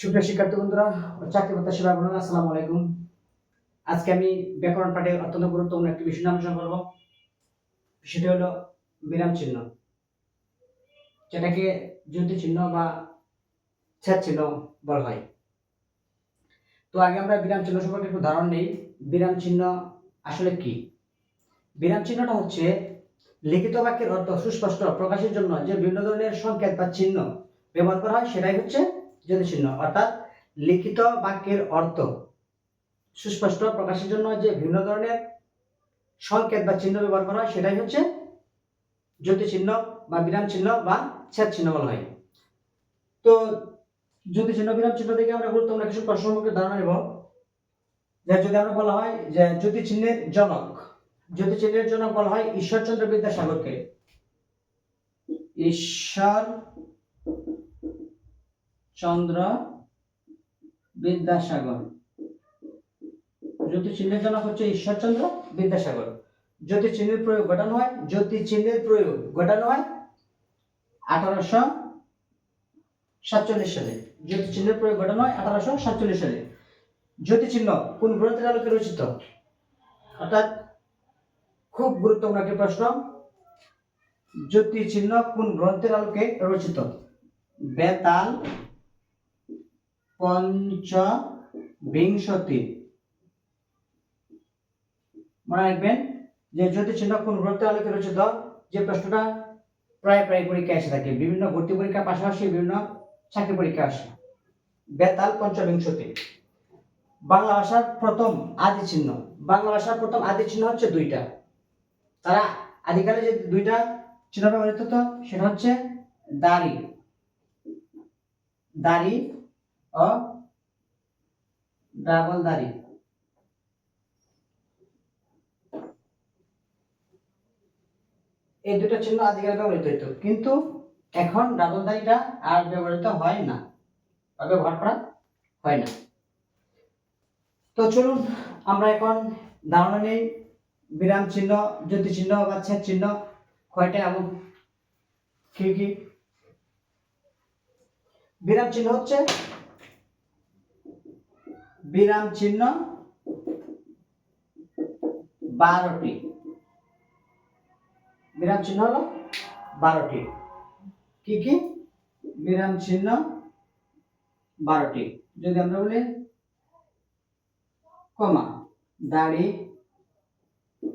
সুপ্রিয় শিক্ষার্থী বন্ধুরা ও চাকরি প্রত্যাশী ভাই বোনেরা, আসসালামু আলাইকুম। আজকে আমি ব্যাকরণ পাঠের অত্যন্ত গুরুত্বপূর্ণ একটি বিষয় নিয়ে আলোচনা করব। বিষয়টি হলো বিরাম চিহ্ন, যেটাকে যুক্তি চিহ্ন বা ছেদ চিহ্ন বলা হয়। তো আগে আমরা বিরাম চিহ্ন সম্পর্কে একটু ধারণা নেই। বিরাম চিহ্ন আসলে কি? বিরাম চিহ্নটা হচ্ছে লিখিত বাক্যের অর্থ সুস্পষ্ট প্রকাশের জন্য যে বিভিন্ন ধরনের সংকেত বা চিহ্ন ব্যবহার করা হয়, সেটাই হচ্ছে যুক্তি চিহ্ন। অর্থাৎ লিখিত বাক্যের অর্থ সুস্পষ্ট প্রকাশের জন্য যে বিভিন্ন ধরনের সংকেত বা চিহ্ন ব্যবহার করা হয়, সেটাই হচ্ছে যুক্তি চিহ্ন বা বিরাম চিহ্ন বা ছেদ চিহ্ন বলা হয়। তো যুক্তি চিহ্ন বিরাম চিহ্ন থেকে আমরা গুরুত্বপূর্ণ কিছু প্রশ্ন সম্পর্কে ধারণা নেব। যে যদি আমরা বলা হয় যে যুক্তি চিহ্নের জনক, যুক্তি চিহ্নের জনক বলা হয় ঈশ্বরচন্দ্র বিদ্যাসাগরকে। ঈশ্বরচন্দ্র বিদ্যাসাগর যুক্তি চিহ্নের জনক হচ্ছে ঈশ্বরচন্দ্র বিদ্যাসাগর। যুক্তি চিহ্নের প্রয়োগ ঘটানো হয় 1847 সালে। যুক্তি চিহ্নের প্রয়োগ ঘটানো হয় 1847 সালে। যুক্তি চিহ্ন কোন গ্রন্থের আলোকে রচিত? অর্থাৎ খুব গুরুত্বপূর্ণ একটি প্রশ্ন। যুক্তি চিহ্ন কোন গ্রন্থের আলোকে রচিত? বেতাল পঞ্চবিংশতি। মনে রাখবেন যে যুক্তি চিহ্ন কোন গ্রন্থের আলোকে রচিত, যে প্রশ্নটা প্রায় পরীক্ষায় এসে থাকে, বিভিন্ন ভর্তি পরীক্ষার পাশাপাশি বিভিন্ন চাকরি পরীক্ষা আসে। বেতাল পঞ্চবিংশতি। বাংলা ভাষার প্রথম আদি চিহ্ন, বাংলা ভাষার প্রথম আদি চিহ্ন হচ্ছে দুইটা। তারা আদিকালে যে দুইটা চিহ্ন ব্যবহৃত হতো, সেটা হচ্ছে দাড়ি, দাড়ি ও ডাবল দাড়ি। এই দুটো চিহ্ন আদিকালে ব্যবহৃত হতো, কিন্তু এখন ডাবল দাড়িটা আর ব্যবহৃত হয় না বা ব্যবহার করা হয় না। তো চলুন আমরা এখন ধারণা নেই বিরাম চিহ্ন, যুক্তি চিহ্ন বা ছেদ চিহ্ন কয়টা এবং কি কি। বিরাম চিহ্ন হচ্ছে বিরাম চিহ্ন 12টি। বিরাম চিহ্ন হলো 12টি। কি কি? বিরাম চিহ্ন 12টি। যদি আমরা বলি কমা, দাড়ি,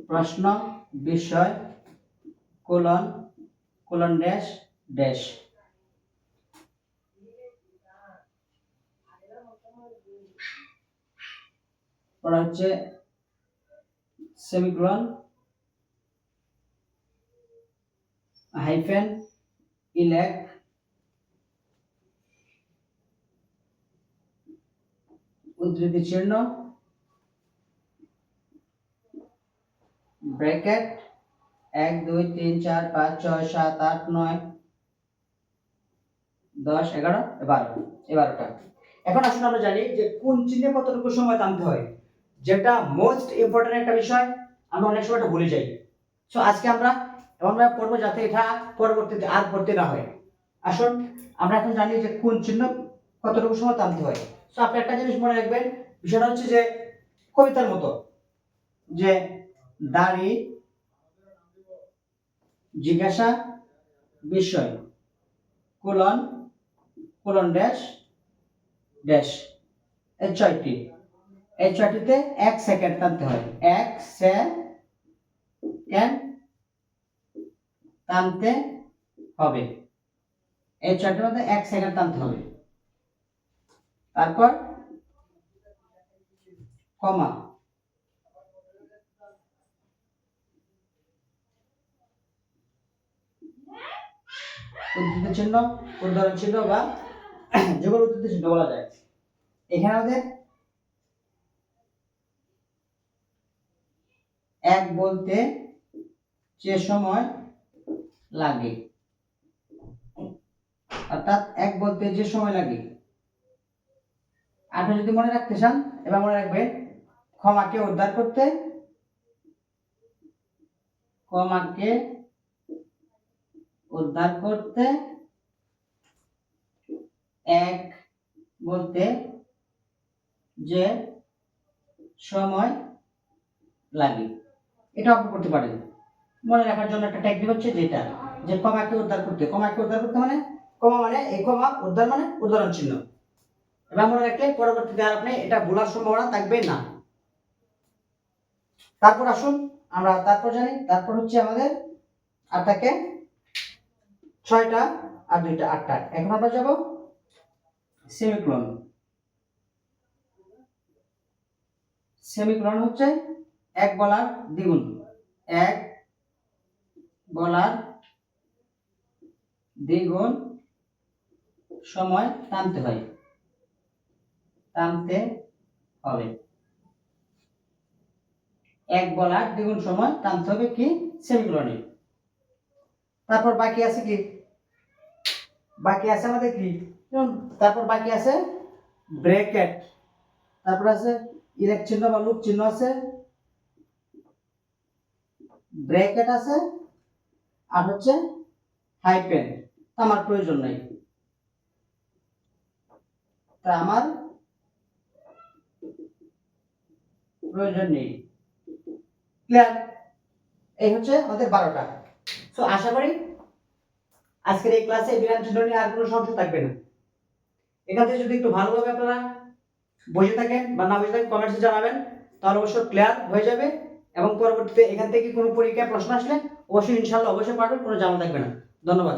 প্রশ্ন, বিষয়, কোলন, কোলন ড্যাশ ড্যাশ। পড়া হচ্ছে সেমিকোলন, হাইফেন, ইলেক, উদ্ধৃতি চিহ্ন, ব্র্যাকেট 1 2 3 4 5 6 7 8 9 10 11 12, 12টা। এখন আসুন আমরা জানি যে কোন চিহ্নে কতটুকু সময় টানতে হয়, যেটা মোস্ট ইম্পর্টেন্ট একটা বিষয়। আমরা অনেক সময় এটা ভুলে যাই। সো আজকে আমরা পড়ব যাতে এটা পরবর্তীতে আর পড়তে না হয়। আসুন আমরা এখন জানি যে কোন চিহ্ন কতটুকু সময় টানতে হয়। সো আপনি একটা জিনিস মনে রাখবেন, বিষয়টা হচ্ছে যে কবিতার মতো, যে দাড়ি, জিজ্ঞাসা, বিষয়, কোলন, কোলন ড্যাশ ড্যাশ। এই ছয়টি, এই ছয়টিতে 1 সেকেন্ড টানতে হয়। 1 সেকেন্ড টানতে হবে। এই ছয়টির মধ্যে 1 সেকেন্ড টানতে হবে। তারপর কমা, উদ্ধৃতি চিহ্ন, উদ্ধরণ চিহ্ন বা যুগল উদ্ধৃতি চিহ্ন বলা যায়। এখানে আমাদের এক বলতে যে সময় লাগে, অর্থাৎ এক বলতে যে সময় লাগে। আপনি যদি মনে রাখতে চান, এবার মনে রাখবেন ক্ষমাকে উদ্ধার করতে, ক্ষমাকে উদ্ধার করতে 1 বলতে যে সময় লাগে, এটা আপনি করতে পারেন। মনে রাখার জন্য একটা টেকনিক হচ্ছে যেটা, যে কমাকে উদ্ধার করতে, কমাকে উদ্ধার করতে মানে কমা মানে এই কমা, উদ্ধার মানে উদাহরণ চিহ্ন। এবার মনে রাখলে পরবর্তীতে আর আপনি এটা ভুলার সম্ভাবনা থাকবে না। তারপর আসুন আমরা তারপর জানি, তারপর হচ্ছে আমাদের আর থাকে 6টা আর 2টা 8টা। এখন আমরা যাব সেমিকোলন। সেমিকোলন হচ্ছে এক বলার দ্বিগুণ, এক বলার দ্বিগুণ সময় টানতে হয়, টানতে হবে। এক বলার দ্বিগুণ সময় টানতে হবে কি সেমিকোলনে। তারপর বাকি আছে কি, বাকি আছে আমাদের কি, তারপর বাকি আছে ব্র্যাকেট, তারপর আছে ইরেক চিহ্ন বা লুপ চিহ্ন আছে, ব্র্যাকেট আছে, আর হচ্ছে হাইপেন। আমার প্রয়োজন নাই, তা আমার প্রয়োজন নেই। ক্লিয়ার? এই হচ্ছে আমাদের 12টা। সো আশা করি আজকের এই ক্লাসে বিরাম চিহ্ন নিয়ে আর কোনো সমস্যা থাকবে না। এখান থেকে যদি একটু ভালোভাবে আপনারা বুঝে থাকেন বা না বুঝে থাকেন কমেন্টসে জানাবেন, তাহলে অবশ্যই ক্লিয়ার হয়ে যাবে। এবং পরবর্তীতে এখান থেকে কোনো পরীক্ষায় প্রশ্ন আসলে অবশ্যই ইনশাআল্লাহ অবশ্যই পারবেন, কোনো ঝামেলা থাকবে না। ধন্যবাদ।